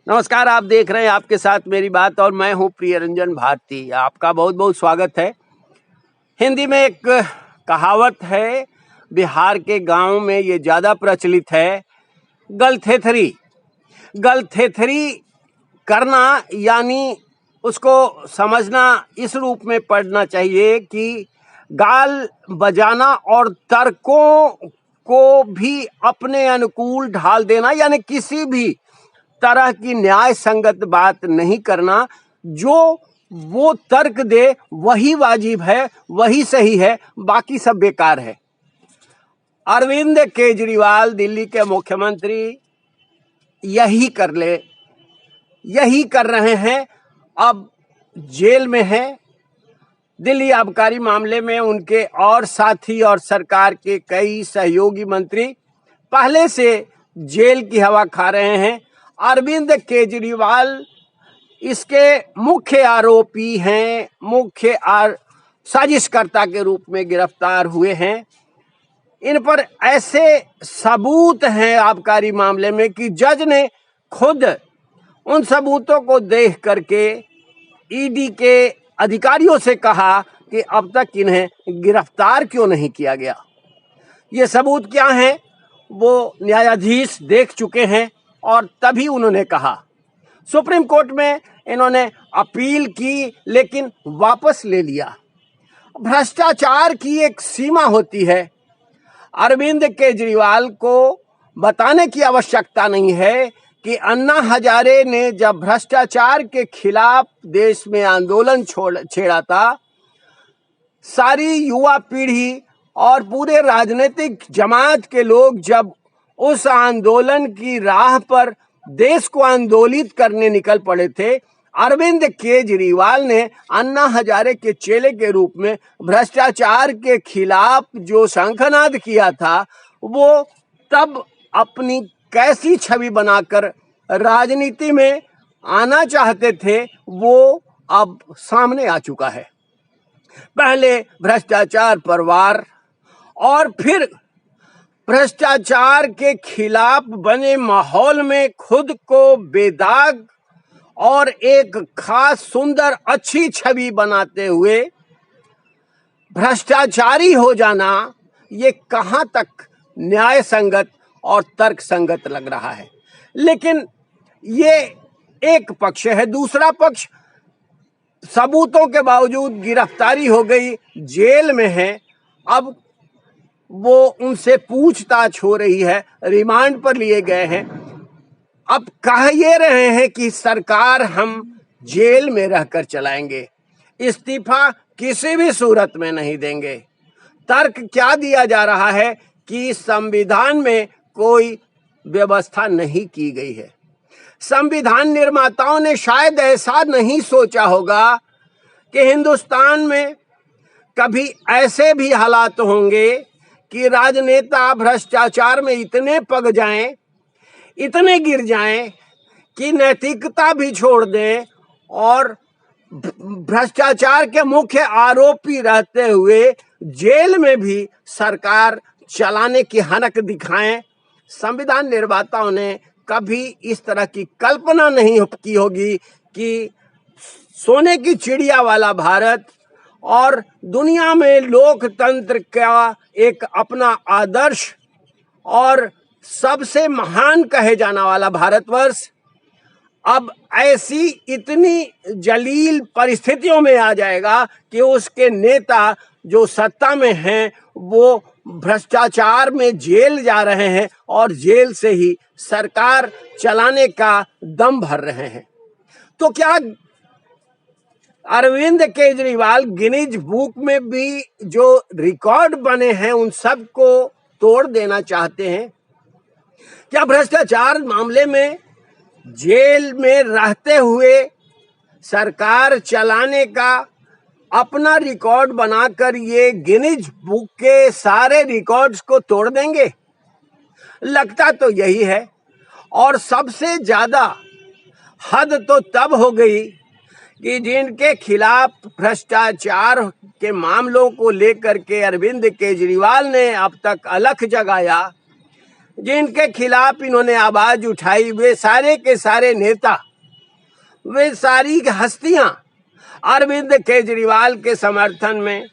नमस्कार, आप देख रहे हैं आपके साथ मेरी बात और मैं हूं प्रियरंजन भारती। आपका बहुत बहुत स्वागत है। हिंदी में एक कहावत है, बिहार के गांव में ये ज़्यादा प्रचलित है, गलथेथरी। गलथेथरी करना यानी उसको समझना इस रूप में पढ़ना चाहिए कि गाल बजाना और तर्कों को भी अपने अनुकूल ढाल देना, यानी किसी भी तरह की न्याय संगत बात नहीं करना। जो वो तर्क दे वही वाजिब है, वही सही है, बाकी सब बेकार है। अरविंद केजरीवाल दिल्ली के मुख्यमंत्री यही कर रहे हैं। अब जेल में हैं। दिल्ली आबकारी मामले में उनके और साथी और सरकार के कई सहयोगी मंत्री पहले से जेल की हवा खा रहे हैं। अरविंद केजरीवाल इसके मुख्य आरोपी हैं, साजिशकर्ता के रूप में गिरफ्तार हुए हैं। इन पर ऐसे सबूत हैं आबकारी मामले में कि जज ने खुद उन सबूतों को देख करके ईडी के अधिकारियों से कहा कि अब तक इन्हें गिरफ्तार क्यों नहीं किया गया। ये सबूत क्या हैं वो न्यायाधीश देख चुके हैं और तभी उन्होंने कहा। सुप्रीम कोर्ट में इन्होंने अपील की लेकिन वापस ले लिया। भ्रष्टाचार की एक सीमा होती है। अरविंद केजरीवाल को बताने की आवश्यकता नहीं है कि अन्ना हजारे ने जब भ्रष्टाचार के खिलाफ देश में आंदोलन छेड़ा था, सारी युवा पीढ़ी और पूरे राजनीतिक जमात के लोग जब उस आंदोलन की राह पर देश को आंदोलित करने निकल पड़े थे, अरविंद केजरीवाल ने अन्ना हजारे के चेले के रूप में भ्रष्टाचार के खिलाफ जो शंखनाद किया था, वो तब अपनी कैसी छवि बनाकर राजनीति में आना चाहते थे, वो अब सामने आ चुका है। पहले भ्रष्टाचार पर वार और फिर भ्रष्टाचार के खिलाफ बने माहौल में खुद को बेदाग और एक खास सुंदर अच्छी छवि बनाते हुए भ्रष्टाचारी हो जाना, ये कहां तक न्याय संगत और तर्क संगत लग रहा है। लेकिन ये एक पक्ष है। दूसरा पक्ष, सबूतों के बावजूद गिरफ्तारी हो गई, जेल में है। अब वो उनसे पूछताछ हो रही है, रिमांड पर लिए गए हैं। अब कह ये रहे हैं कि सरकार हम जेल में रहकर चलाएंगे, इस्तीफा किसी भी सूरत में नहीं देंगे। तर्क क्या दिया जा रहा है कि संविधान में कोई व्यवस्था नहीं की गई है। संविधान निर्माताओं ने शायद ऐसा नहीं सोचा होगा कि हिंदुस्तान में कभी ऐसे भी हालात होंगे कि राजनेता भ्रष्टाचार में इतने पग जाएं, इतने गिर जाएं कि नैतिकता भी छोड़ दें और भ्रष्टाचार के मुख्य आरोपी रहते हुए जेल में भी सरकार चलाने की हनक दिखाएं। संविधान निर्माताओं ने कभी इस तरह की कल्पना नहीं की होगी कि सोने की चिड़िया वाला भारत और दुनिया में लोकतंत्र का एक अपना आदर्श और सबसे महान कहे जाने वाला भारतवर्ष अब ऐसी इतनी जलील परिस्थितियों में आ जाएगा कि उसके नेता जो सत्ता में हैं वो भ्रष्टाचार में जेल जा रहे हैं और जेल से ही सरकार चलाने का दम भर रहे हैं। तो क्या अरविंद केजरीवाल गिनीज बुक में भी जो रिकॉर्ड बने हैं उन सब को तोड़ देना चाहते हैं? क्या भ्रष्टाचार मामले में जेल में रहते हुए सरकार चलाने का अपना रिकॉर्ड बनाकर ये गिनीज बुक के सारे रिकॉर्ड्स को तोड़ देंगे? लगता तो यही है। और सबसे ज्यादा हद तो तब हो गई कि जिनके खिलाफ भ्रष्टाचार के मामलों को लेकर के अरविंद केजरीवाल ने अब तक अलख जगाया, जिनके खिलाफ इन्होंने आवाज उठाई, वे सारे के सारे नेता, वे सारी हस्तियां अरविंद केजरीवाल के समर्थन में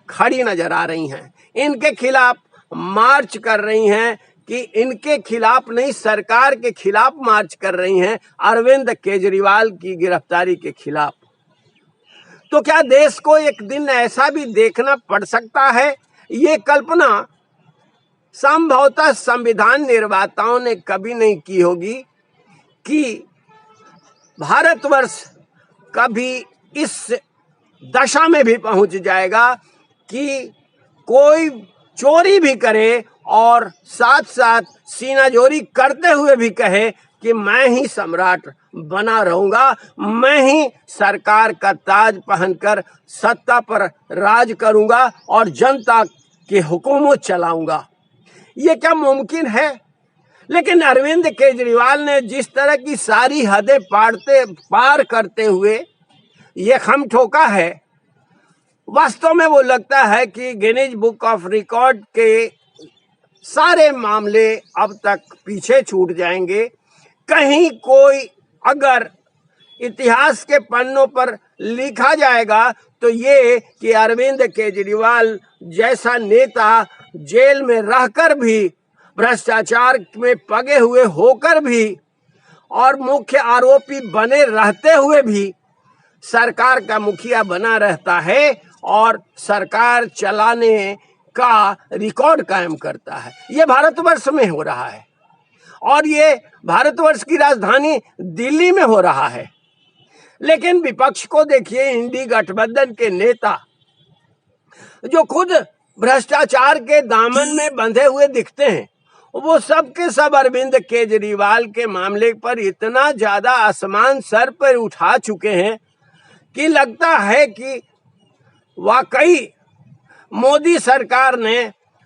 खड़ी नजर आ रही हैं। इनके खिलाफ मार्च कर रही हैं कि इनके खिलाफ नहीं, सरकार के खिलाफ मार्च कर रही हैं, अरविंद केजरीवाल की गिरफ्तारी के खिलाफ। तो क्या देश को एक दिन ऐसा भी देखना पड़ सकता है? ये कल्पना संभवतः संविधान निर्माताओं ने कभी नहीं की होगी कि भारतवर्ष कभी इस दशा में भी पहुंच जाएगा कि कोई चोरी भी करे और साथ साथ सीनाजोरी करते हुए भी कहे कि मैं ही सम्राट बना रहूंगा, मैं ही सरकार का ताज पहनकर सत्ता पर राज करूंगा और जनता के हुकूमत चलाऊंगा। ये क्या मुमकिन है? लेकिन अरविंद केजरीवाल ने जिस तरह की सारी हदें पार करते हुए ये खम ठोका है, वास्तव में वो लगता है कि गिनीज बुक ऑफ रिकॉर्ड के सारे मामले अब तक पीछे छूट जाएंगे। कहीं कोई अगर इतिहास के पन्नों पर लिखा जाएगा तो ये कि अरविंद केजरीवाल जैसा नेता जेल में रहकर भी, भ्रष्टाचार में पगे हुए होकर भी और मुख्य आरोपी बने रहते हुए भी सरकार का मुखिया बना रहता है और सरकार चलाने का रिकॉर्ड कायम करता है। ये भारतवर्ष में हो रहा है और ये भारतवर्ष की राजधानी दिल्ली में हो रहा है। लेकिन विपक्ष को देखिए, इंडी गठबंधन के नेता जो खुद भ्रष्टाचार के दामन में बंधे हुए दिखते हैं, वो सब के सब अरविंद केजरीवाल के मामले पर इतना ज्यादा आसमान सर पर उठा चुके हैं कि लगता है कि वाकई मोदी सरकार ने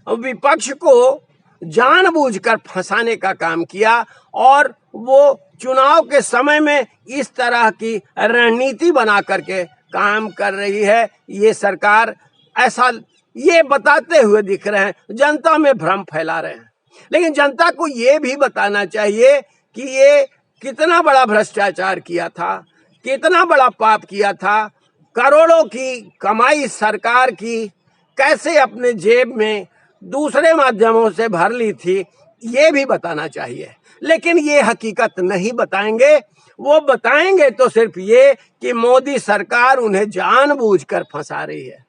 विपक्ष को जानबूझकर फंसाने का काम किया और वो चुनाव के समय में इस तरह की रणनीति बना करके काम कर रही है। ये सरकार ऐसा ये बताते हुए दिख रहे हैं, जनता में भ्रम फैला रहे हैं। लेकिन जनता को ये भी बताना चाहिए कि ये कितना बड़ा भ्रष्टाचार किया था, कितना बड़ा पाप किया था, करोड़ों की कमाई सरकार की कैसे अपने जेब में दूसरे माध्यमों से भर ली थी, ये भी बताना चाहिए। लेकिन ये हकीकत नहीं बताएंगे। वो बताएंगे तो सिर्फ ये कि मोदी सरकार उन्हें जानबूझकर फंसा रही है,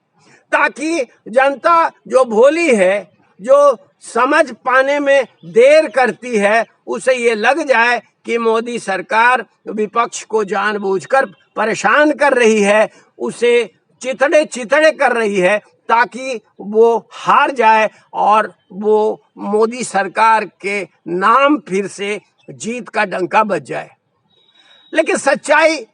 ताकि जनता जो भोली है, जो समझ पाने में देर करती है, उसे ये लग जाए कि मोदी सरकार विपक्ष को जानबूझकर परेशान कर रही है, उसे चितड़े कर रही है, ताकि वो हार जाए और वो मोदी सरकार के नाम फिर से जीत का डंका बज जाए। लेकिन सच्चाई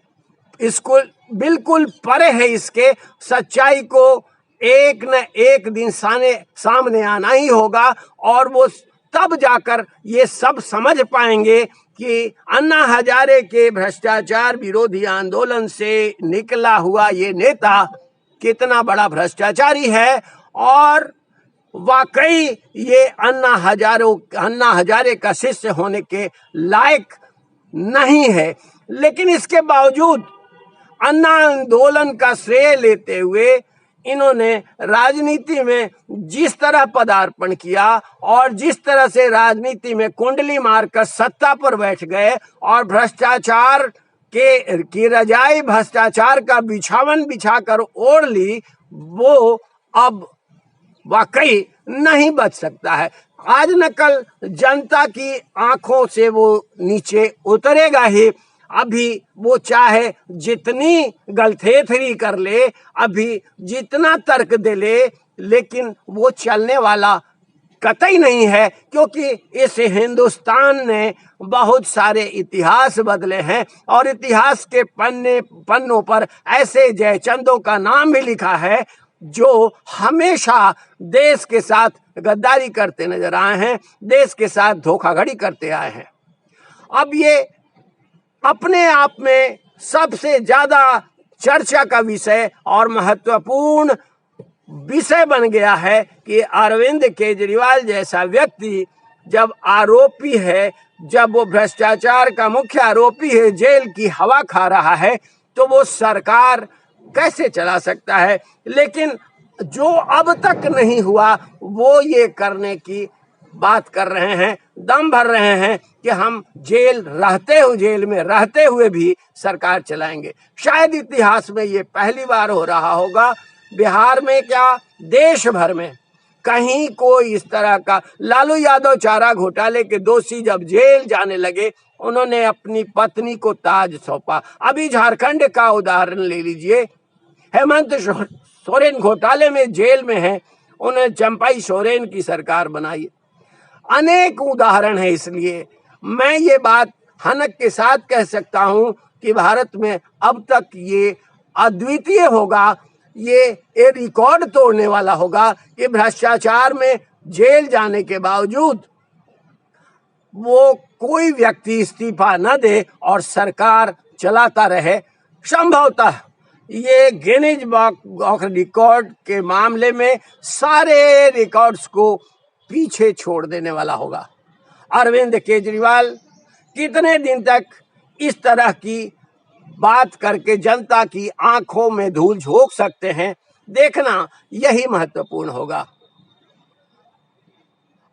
इसको बिल्कुल परे है। इसके सच्चाई को एक न एक दिन सामने आना ही होगा और वो तब जाकर ये सब समझ पाएंगे कि अन्ना हजारे के भ्रष्टाचार विरोधी आंदोलन से निकला हुआ ये नेता कितना बड़ा भ्रष्टाचारी है और वाकई ये अन्ना हजारे का शिष्य होने के लायक नहीं है। लेकिन इसके बावजूद अन्ना आंदोलन का श्रेय लेते हुए इन्होंने राजनीति में जिस तरह पदार्पण किया और जिस तरह से राजनीति में कुंडली मारकर सत्ता पर बैठ गए और भ्रष्टाचार की रजाई भ्रष्टाचार का बिछावन बिछाकर ओढ़ ली, वो अब वाकई नहीं बच सकता है। आज न कल जनता की आंखों से वो नीचे उतरेगा ही। अभी वो चाहे जितनी गलथेथरी कर ले, अभी जितना तर्क दे ले, लेकिन वो चलने वाला कतई नहीं है, क्योंकि इस हिंदुस्तान ने बहुत सारे इतिहास बदले हैं और इतिहास के पन्नों पर ऐसे जयचंदों का नाम भी लिखा है जो हमेशा देश के साथ गद्दारी करते नजर आए हैं, देश के साथ धोखाधड़ी करते आए हैं। अब ये अपने आप में सबसे ज्यादा चर्चा का विषय और महत्वपूर्ण विषय बन गया है कि अरविंद केजरीवाल जैसा व्यक्ति जब आरोपी है, जब वो भ्रष्टाचार का मुख्य आरोपी है, जेल की हवा खा रहा है, तो वो सरकार कैसे चला सकता है? लेकिन जो अब तक नहीं हुआ वो ये करने की बात कर रहे हैं, दम भर रहे हैं कि हम जेल में रहते हुए भी सरकार चलाएंगे। शायद इतिहास में ये पहली बार हो रहा होगा। बिहार में क्या, देश भर में कहीं कोई इस तरह का। लालू यादव चारा घोटाले के दोषी जब जेल जाने लगे, उन्होंने अपनी पत्नी को ताज सौंपा। अभी झारखंड का उदाहरण ले लीजिए, हेमंत सोरेन घोटाले में जेल में है, उन्होंने चंपाई सोरेन की सरकार बनाई। अनेक उदाहरण है। इसलिए मैं ये बात हनक के साथ कह सकता हूं कि भारत में अब तक ये अद्वितीय होगा, ये रिकॉर्ड तोड़ने वाला होगा कि भ्रष्टाचार में जेल जाने के बावजूद वो कोई व्यक्ति इस्तीफा न दे और सरकार चलाता रहे। संभवतः ये गिनीज बुक रिकॉर्ड के मामले में सारे रिकॉर्ड्स को पीछे छोड़ देने वाला होगा। अरविंद केजरीवाल कितने दिन तक इस तरह की बात करके जनता की आंखों में धूल झोंक सकते हैं, देखना यही महत्वपूर्ण होगा।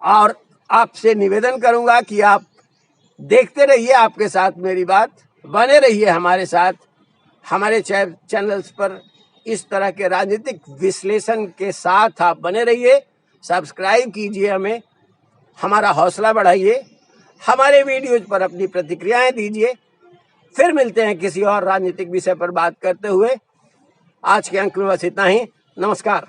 और आपसे निवेदन करूंगा कि आप देखते रहिए, आपके साथ मेरी बात, बने रहिए हमारे साथ, हमारे चैनल्स पर इस तरह के राजनीतिक विश्लेषण के साथ आप बने रहिए। सब्सक्राइब कीजिए हमें, हमारा हौसला बढ़ाइए, हमारे वीडियोज पर अपनी प्रतिक्रियाएं दीजिए। फिर मिलते हैं किसी और राजनीतिक विषय पर बात करते हुए। आज के अंक में बस इतना ही। नमस्कार।